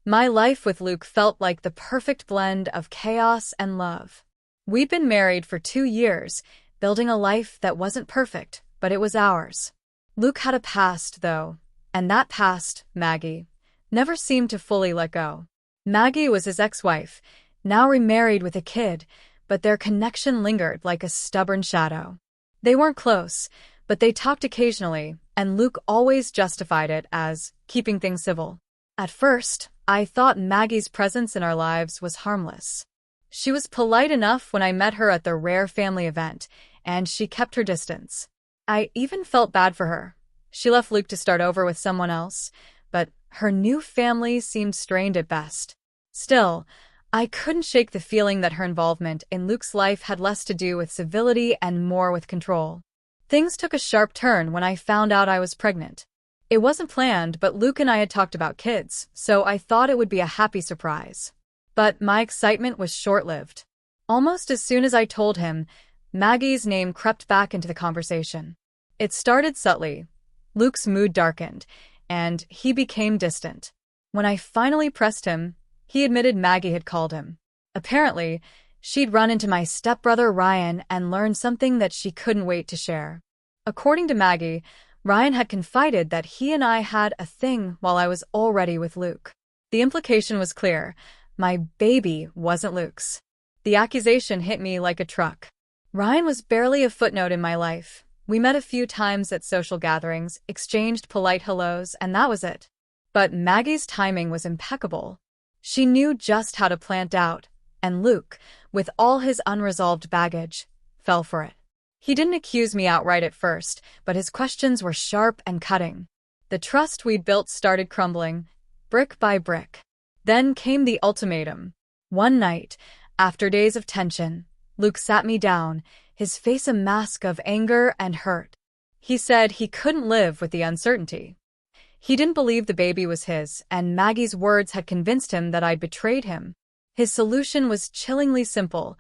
My life with Luke felt like the perfect blend of chaos and love. We'd been married for 2 years, building a life that wasn't perfect, but it was ours. Luke had a past, though, and that past, Maggie, never seemed to fully let go. Maggie was his ex-wife, now remarried with a kid, but their connection lingered like a stubborn shadow. They weren't close, but they talked occasionally, and Luke always justified it as keeping things civil. At first, I thought Maggie's presence in our lives was harmless. She was polite enough when I met her at the rare family event, and she kept her distance. I even felt bad for her. She left Luke to start over with someone else, but her new family seemed strained at best. Still, I couldn't shake the feeling that her involvement in Luke's life had less to do with civility and more with control. Things took a sharp turn when I found out I was pregnant. It wasn't planned, but Luke and I had talked about kids, so I thought it would be a happy surprise. But my excitement was short-lived. Almost as soon as I told him, Maggie's name crept back into the conversation. It started subtly. Luke's mood darkened, and he became distant. When I finally pressed him, he admitted Maggie had called him. Apparently, she'd run into my stepbrother Ryan and learned something that she couldn't wait to share. According to Maggie, Ryan had confided that he and I had a thing while I was already with Luke. The implication was clear. My baby wasn't Luke's. The accusation hit me like a truck. Ryan was barely a footnote in my life. We met a few times at social gatherings, exchanged polite hellos, and that was it. But Maggie's timing was impeccable. She knew just how to plant doubt, and Luke, with all his unresolved baggage, fell for it. He didn't accuse me outright at first, but his questions were sharp and cutting. The trust we'd built started crumbling, brick by brick. Then came the ultimatum. One night, after days of tension, Luke sat me down, his face a mask of anger and hurt. He said he couldn't live with the uncertainty. He didn't believe the baby was his, and Maggie's words had convinced him that I'd betrayed him. His solution was chillingly simple.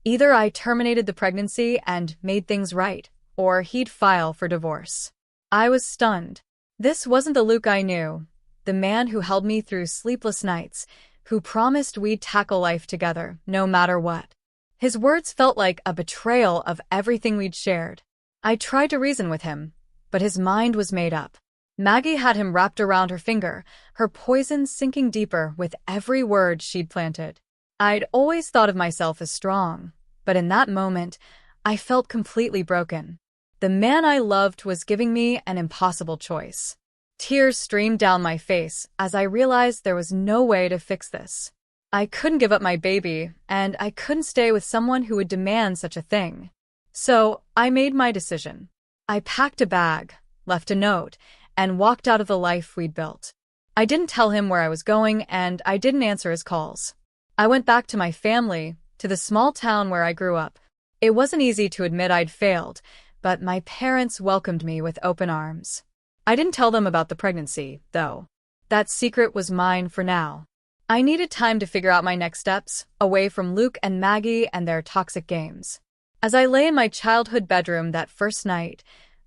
Either I terminated the pregnancy and made things right, or he'd file for divorce. I was stunned. This wasn't the Luke I knew, the man who held me through sleepless nights, who promised we'd tackle life together, no matter what. His words felt like a betrayal of everything we'd shared. I tried to reason with him, but his mind was made up. Maggie had him wrapped around her finger, her poison sinking deeper with every word she'd planted. I'd always thought of myself as strong, but in that moment, I felt completely broken. The man I loved was giving me an impossible choice. Tears streamed down my face as I realized there was no way to fix this. I couldn't give up my baby, and I couldn't stay with someone who would demand such a thing. So, I made my decision. I packed a bag, left a note, and walked out of the life we'd built. I didn't tell him where I was going, and I didn't answer his calls. I went back to my family, to the small town where I grew up. It wasn't easy to admit I'd failed, but my parents welcomed me with open arms. I didn't tell them about the pregnancy, though. That secret was mine for now. I needed time to figure out my next steps, away from Luke and Maggie and their toxic games. As I lay in my childhood bedroom that first night,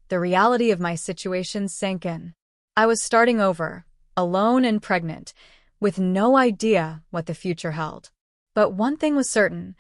the reality of my situation sank in. I was starting over, alone and pregnant, with no idea what the future held. But one thing was certain,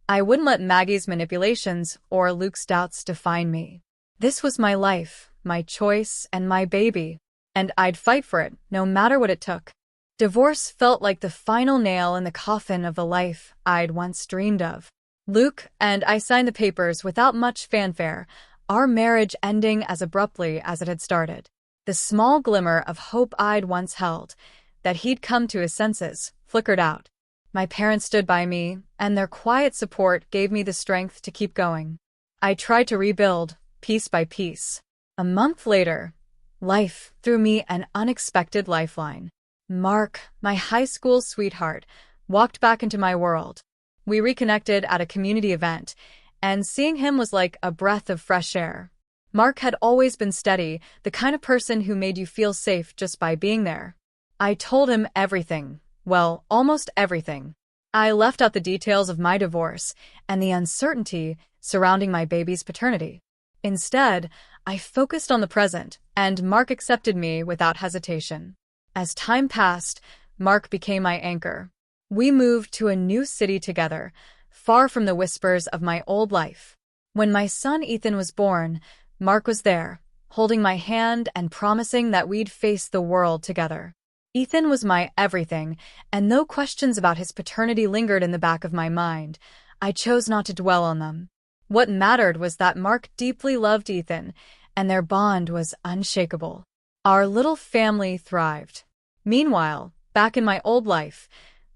I wouldn't let Maggie's manipulations or Luke's doubts define me. This was my life, my choice, and my baby, and I'd fight for it, no matter what it took. Divorce felt like the final nail in the coffin of the life I'd once dreamed of. Luke and I signed the papers without much fanfare, our marriage ending as abruptly as it had started. The small glimmer of hope I'd once held, that he'd come to his senses, flickered out. My parents stood by me, and their quiet support gave me the strength to keep going. I tried to rebuild, piece by piece. A month later, life threw me an unexpected lifeline. Mark, my high school sweetheart, walked back into my world. We reconnected at a community event, and seeing him was like a breath of fresh air. Mark had always been steady, the kind of person who made you feel safe just by being there. I told him everything. Well, almost everything. I left out the details of my divorce and the uncertainty surrounding my baby's paternity. Instead, I focused on the present, and Mark accepted me without hesitation. As time passed, Mark became my anchor. We moved to a new city together, far from the whispers of my old life. When my son Ethan was born, Mark was there, holding my hand and promising that we'd face the world together. Ethan was my everything, and though questions about his paternity lingered in the back of my mind, I chose not to dwell on them. What mattered was that Mark deeply loved Ethan, and their bond was unshakable. Our little family thrived. Meanwhile, back in my old life,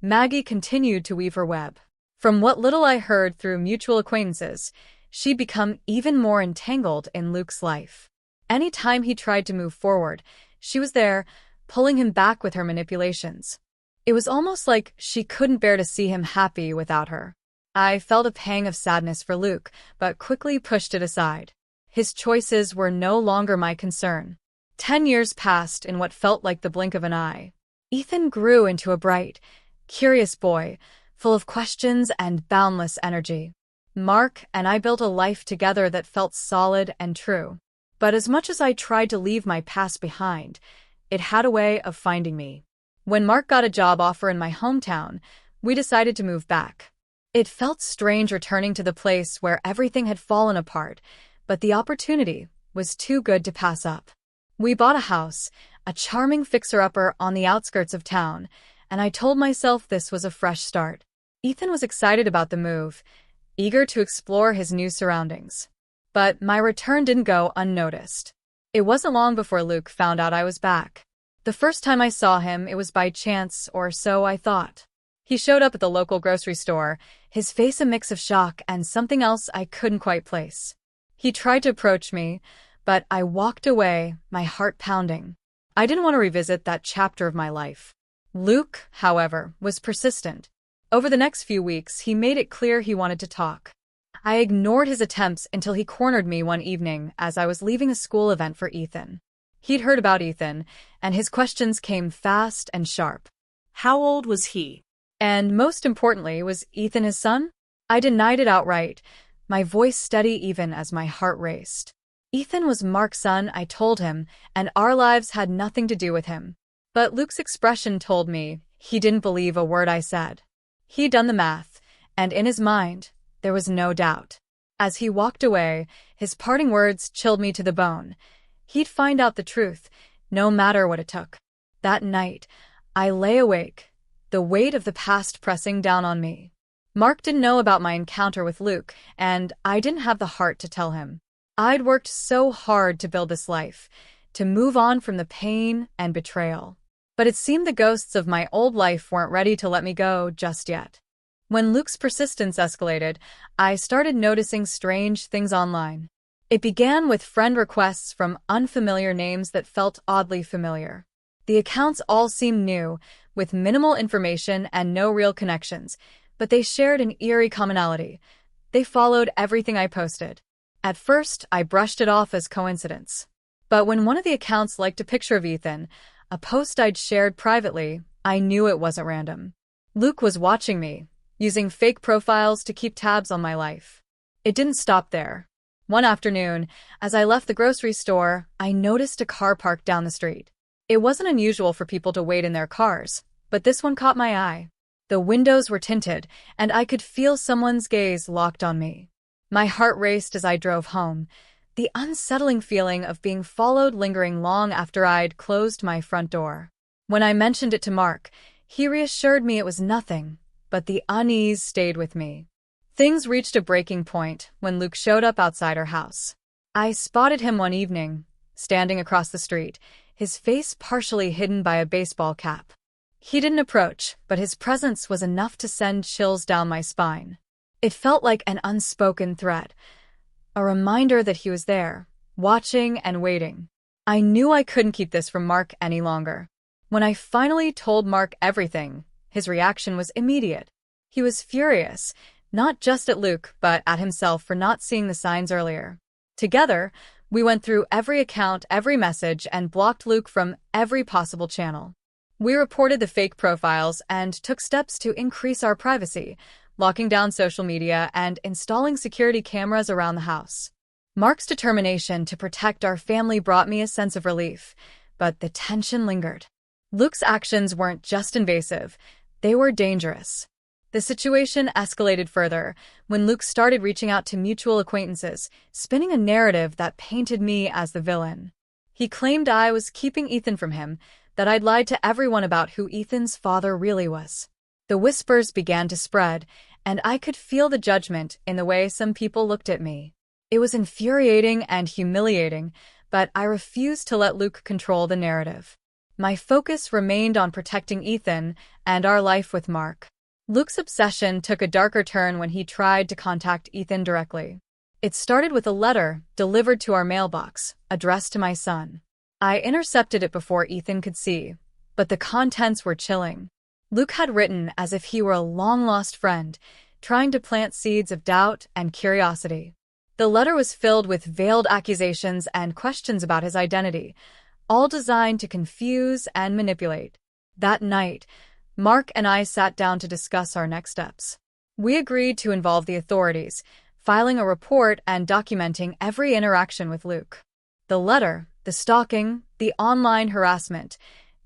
Maggie continued to weave her web. From what little I heard through mutual acquaintances, she'd become even more entangled in Luke's life. Any time he tried to move forward, she was there, pulling him back with her manipulations. It was almost like she couldn't bear to see him happy without her. I felt a pang of sadness for Luke, but quickly pushed it aside. His choices were no longer my concern. 10 years passed in what felt like the blink of an eye. Ethan grew into a bright, curious boy, full of questions and boundless energy. Mark and I built a life together that felt solid and true. But as much as I tried to leave my past behind, it had a way of finding me. When Mark got a job offer in my hometown, we decided to move back. It felt strange returning to the place where everything had fallen apart, but the opportunity was too good to pass up. We bought a house, a charming fixer-upper on the outskirts of town, and I told myself this was a fresh start. Ethan was excited about the move, eager to explore his new surroundings. But my return didn't go unnoticed. It wasn't long before Luke found out I was back. The first time I saw him, it was by chance, or so I thought. He showed up at the local grocery store, his face a mix of shock and something else I couldn't quite place. He tried to approach me, but I walked away, my heart pounding. I didn't want to revisit that chapter of my life. Luke, however, was persistent. Over the next few weeks, he made it clear he wanted to talk. I ignored his attempts until he cornered me one evening as I was leaving a school event for Ethan. He'd heard about Ethan, and his questions came fast and sharp. How old was he? And most importantly, was Ethan his son? I denied it outright, my voice steady even as my heart raced. Ethan was Mark's son, I told him, and our lives had nothing to do with him. But Luke's expression told me he didn't believe a word I said. He'd done the math, and in his mind, there was no doubt. As he walked away, his parting words chilled me to the bone. He'd find out the truth, no matter what it took. That night, I lay awake, the weight of the past pressing down on me. Mark didn't know about my encounter with Luke, and I didn't have the heart to tell him. I'd worked so hard to build this life, to move on from the pain and betrayal. But it seemed the ghosts of my old life weren't ready to let me go just yet. When Luke's persistence escalated, I started noticing strange things online. It began with friend requests from unfamiliar names that felt oddly familiar. The accounts all seemed new, with minimal information and no real connections, but they shared an eerie commonality. They followed everything I posted. At first, I brushed it off as coincidence. But when one of the accounts liked a picture of Ethan, a post I'd shared privately, I knew it wasn't random. Luke was watching me, using fake profiles to keep tabs on my life. It didn't stop there. One afternoon, as I left the grocery store, I noticed a car parked down the street. It wasn't unusual for people to wait in their cars, but this one caught my eye. The windows were tinted, and I could feel someone's gaze locked on me. My heart raced as I drove home, the unsettling feeling of being followed lingering long after I'd closed my front door. When I mentioned it to Mark, he reassured me it was nothing, but the unease stayed with me. Things reached a breaking point when Luke showed up outside our house. I spotted him one evening, standing across the street, his face partially hidden by a baseball cap. He didn't approach, but his presence was enough to send chills down my spine. It felt like an unspoken threat, a reminder that he was there, watching and waiting. I knew I couldn't keep this from Mark any longer. When I finally told Mark everything, his reaction was immediate. He was furious, not just at Luke, but at himself for not seeing the signs earlier. Together, we went through every account, every message, and blocked Luke from every possible channel. We reported the fake profiles and took steps to increase our privacy, locking down social media and installing security cameras around the house. Mark's determination to protect our family brought me a sense of relief, but the tension lingered. Luke's actions weren't just invasive, they were dangerous. The situation escalated further when Luke started reaching out to mutual acquaintances, spinning a narrative that painted me as the villain. He claimed I was keeping Ethan from him, that I'd lied to everyone about who Ethan's father really was. The whispers began to spread, and I could feel the judgment in the way some people looked at me. It was infuriating and humiliating, but I refused to let Luke control the narrative. My focus remained on protecting Ethan and our life with Mark. Luke's obsession took a darker turn when he tried to contact Ethan directly. It started with a letter delivered to our mailbox, addressed to my son. I intercepted it before Ethan could see, but the contents were chilling. Luke had written as if he were a long-lost friend, trying to plant seeds of doubt and curiosity. The letter was filled with veiled accusations and questions about his identity, all designed to confuse and manipulate. That night, Mark and I sat down to discuss our next steps. We agreed to involve the authorities, filing a report and documenting every interaction with Luke. The letter, the stalking, the online harassment,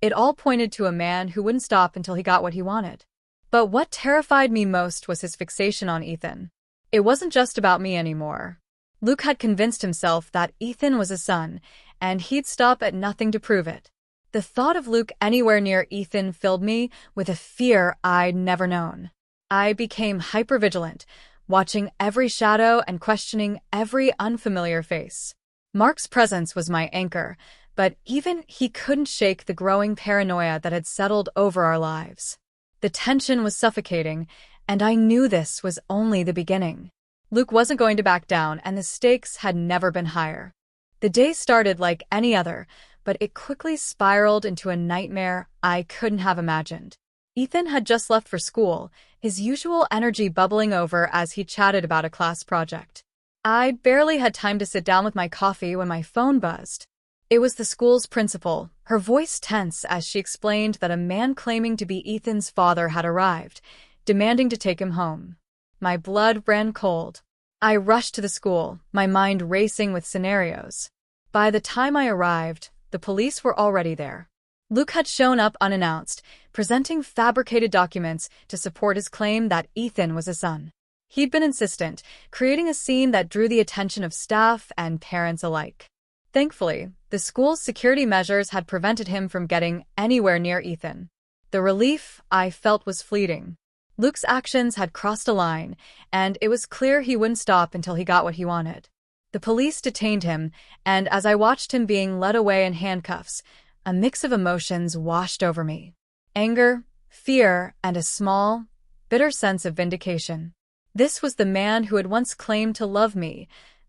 it all pointed to a man who wouldn't stop until he got what he wanted. But what terrified me most was his fixation on Ethan. It wasn't just about me anymore. Luke had convinced himself that Ethan was his son, and he'd stop at nothing to prove it. The thought of Luke anywhere near Ethan filled me with a fear I'd never known. I became hypervigilant, watching every shadow and questioning every unfamiliar face. Mark's presence was my anchor, but even he couldn't shake the growing paranoia that had settled over our lives. The tension was suffocating, and I knew this was only the beginning. Luke wasn't going to back down, and the stakes had never been higher. The day started like any other, but it quickly spiraled into a nightmare I couldn't have imagined. Ethan had just left for school, his usual energy bubbling over as he chatted about a class project. I barely had time to sit down with my coffee when my phone buzzed. It was the school's principal, her voice tense as she explained that a man claiming to be Ethan's father had arrived, demanding to take him home. My blood ran cold. I rushed to the school, my mind racing with scenarios. By the time I arrived, the police were already there. Luke had shown up unannounced, presenting fabricated documents to support his claim that Ethan was his son. He'd been insistent, creating a scene that drew the attention of staff and parents alike. Thankfully, the school's security measures had prevented him from getting anywhere near Ethan. The relief I felt was fleeting. Luke's actions had crossed a line, and it was clear he wouldn't stop until he got what he wanted. The police detained him, and as I watched him being led away in handcuffs, a mix of emotions washed over me. Anger, fear, and a small, bitter sense of vindication. This was the man who had once claimed to love me,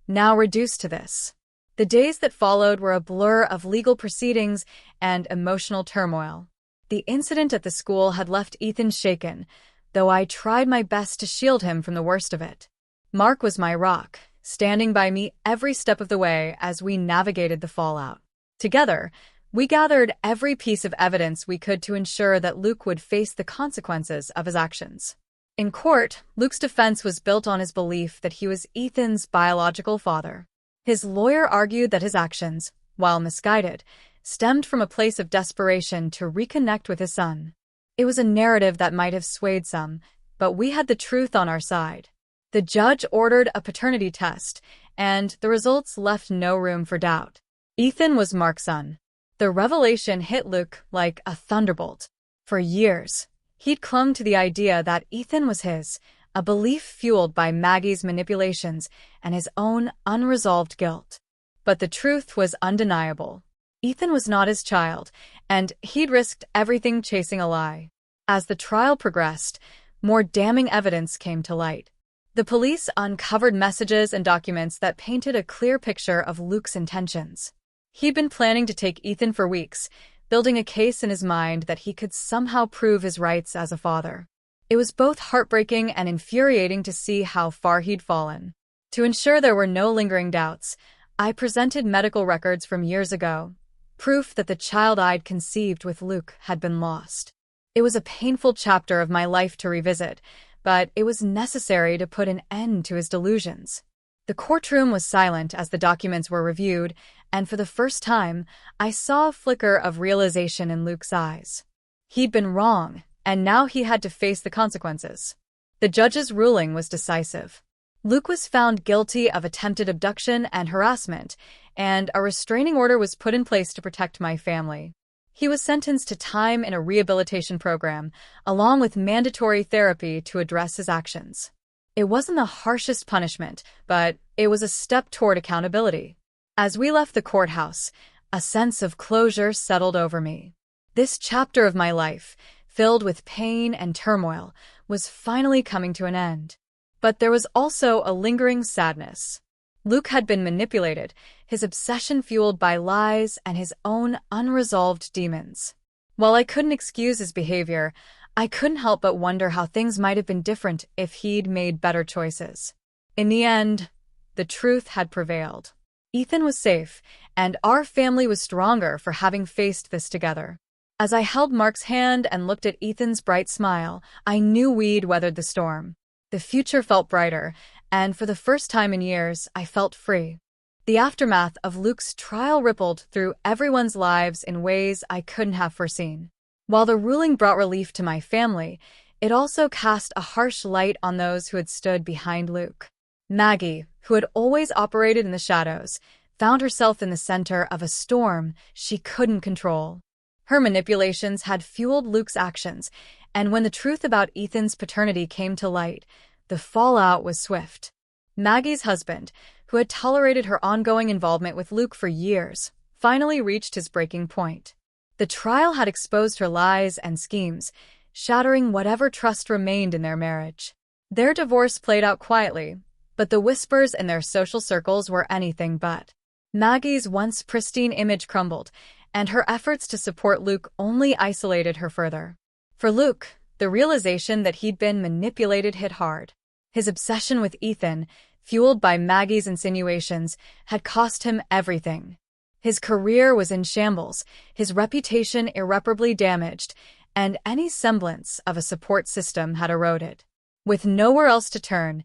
now reduced to this. The days that followed were a blur of legal proceedings and emotional turmoil. The incident at the school had left Ethan shaken, though I tried my best to shield him from the worst of it. Mark was my rock, standing by me every step of the way as we navigated the fallout. Together, we gathered every piece of evidence we could to ensure that Luke would face the consequences of his actions. In court, Luke's defense was built on his belief that he was Ethan's biological father. His lawyer argued that his actions, while misguided, stemmed from a place of desperation to reconnect with his son. It was a narrative that might have swayed some, but we had the truth on our side. The judge ordered a paternity test, and the results left no room for doubt. Ethan was Mark's son. The revelation hit Luke like a thunderbolt. For years, he'd clung to the idea that Ethan was his, a belief fueled by Maggie's manipulations and his own unresolved guilt. But the truth was undeniable. Ethan was not his child, and he'd risked everything chasing a lie. As the trial progressed, more damning evidence came to light. The police uncovered messages and documents that painted a clear picture of Luke's intentions. He'd been planning to take Ethan for weeks, building a case in his mind that he could somehow prove his rights as a father. It was both heartbreaking and infuriating to see how far he'd fallen. To ensure there were no lingering doubts, I presented medical records from years ago, proof that the child I'd conceived with Luke had been lost. It was a painful chapter of my life to revisit, but it was necessary to put an end to his delusions. The courtroom was silent as the documents were reviewed, and for the first time, I saw a flicker of realization in Luke's eyes. He'd been wrong, and now he had to face the consequences. The judge's ruling was decisive. Luke was found guilty of attempted abduction and harassment, and a restraining order was put in place to protect my family. He was sentenced to time in a rehabilitation program, along with mandatory therapy to address his actions. It wasn't the harshest punishment, but it was a step toward accountability. As we left the courthouse, a sense of closure settled over me. This chapter of my life, filled with pain and turmoil, was finally coming to an end. But there was also a lingering sadness. Luke had been manipulated, his obsession fueled by lies and his own unresolved demons. While I couldn't excuse his behavior, I couldn't help but wonder how things might have been different if he'd made better choices. In the end, the truth had prevailed. Ethan was safe, and our family was stronger for having faced this together. As I held Mark's hand and looked at Ethan's bright smile, I knew we'd weathered the storm. The future felt brighter, and for the first time in years, I felt free. The aftermath of Luke's trial rippled through everyone's lives in ways I couldn't have foreseen. While the ruling brought relief to my family, it also cast a harsh light on those who had stood behind Luke. Maggie, who had always operated in the shadows, found herself in the center of a storm she couldn't control. Her manipulations had fueled Luke's actions, and when the truth about Ethan's paternity came to light, the fallout was swift. Maggie's husband, who had tolerated her ongoing involvement with Luke for years, finally reached his breaking point. The trial had exposed her lies and schemes, shattering whatever trust remained in their marriage. Their divorce played out quietly, but the whispers in their social circles were anything but. Maggie's once pristine image crumbled, and her efforts to support Luke only isolated her further. For Luke, the realization that he'd been manipulated hit hard. His obsession with Ethan, fueled by Maggie's insinuations, had cost him everything. His career was in shambles, his reputation irreparably damaged, and any semblance of a support system had eroded. With nowhere else to turn,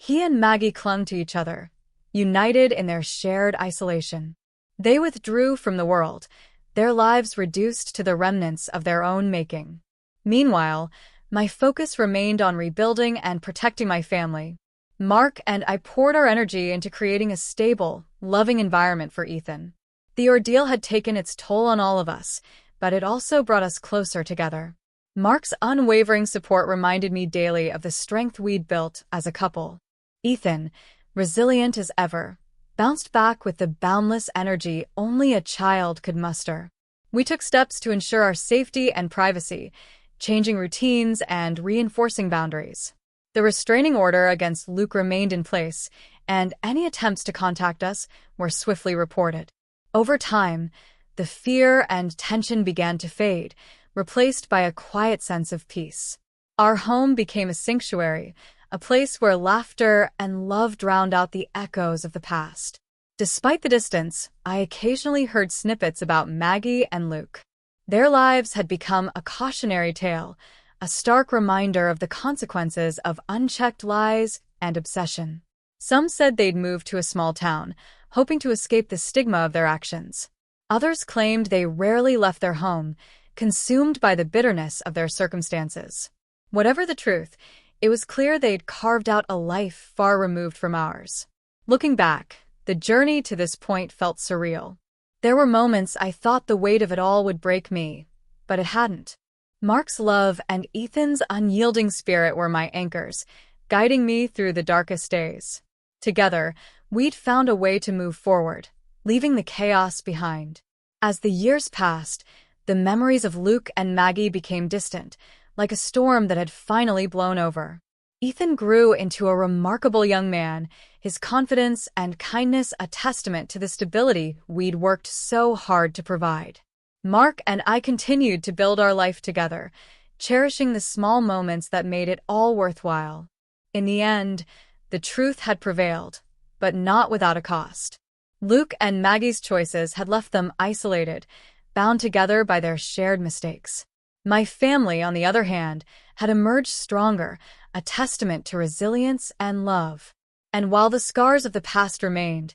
he and Maggie clung to each other, united in their shared isolation. They withdrew from the world, their lives reduced to the remnants of their own making. Meanwhile, my focus remained on rebuilding and protecting my family. Mark and I poured our energy into creating a stable, loving environment for Ethan. The ordeal had taken its toll on all of us, but it also brought us closer together. Mark's unwavering support reminded me daily of the strength we'd built as a couple. Ethan, resilient as ever, bounced back with the boundless energy only a child could muster. We took steps to ensure our safety and privacy, changing routines and reinforcing boundaries. The restraining order against Luke remained in place, and any attempts to contact us were swiftly reported. Over time, the fear and tension began to fade, replaced by a quiet sense of peace. Our home became a sanctuary, a place where laughter and love drowned out the echoes of the past. Despite the distance, I occasionally heard snippets about Maggie and Luke. Their lives had become a cautionary tale, a stark reminder of the consequences of unchecked lies and obsession. Some said they'd moved to a small town, hoping to escape the stigma of their actions. Others claimed they rarely left their home, consumed by the bitterness of their circumstances. Whatever the truth, it was clear they'd carved out a life far removed from ours. Looking back, the journey to this point felt surreal. There were moments I thought the weight of it all would break me, but it hadn't. Mark's love and Ethan's unyielding spirit were my anchors, guiding me through the darkest days. Together, we'd found a way to move forward, leaving the chaos behind. As the years passed, the memories of Luke and Maggie became distant, like a storm that had finally blown over. Ethan grew into a remarkable young man, his confidence and kindness a testament to the stability we'd worked so hard to provide. Mark and I continued to build our life together, cherishing the small moments that made it all worthwhile. In the end, the truth had prevailed, but not without a cost. Luke and Maggie's choices had left them isolated, bound together by their shared mistakes. My family, on the other hand, had emerged stronger, a testament to resilience and love. And while the scars of the past remained,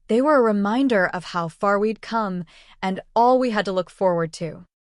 They were a reminder of how far we'd come and all we had to look forward to.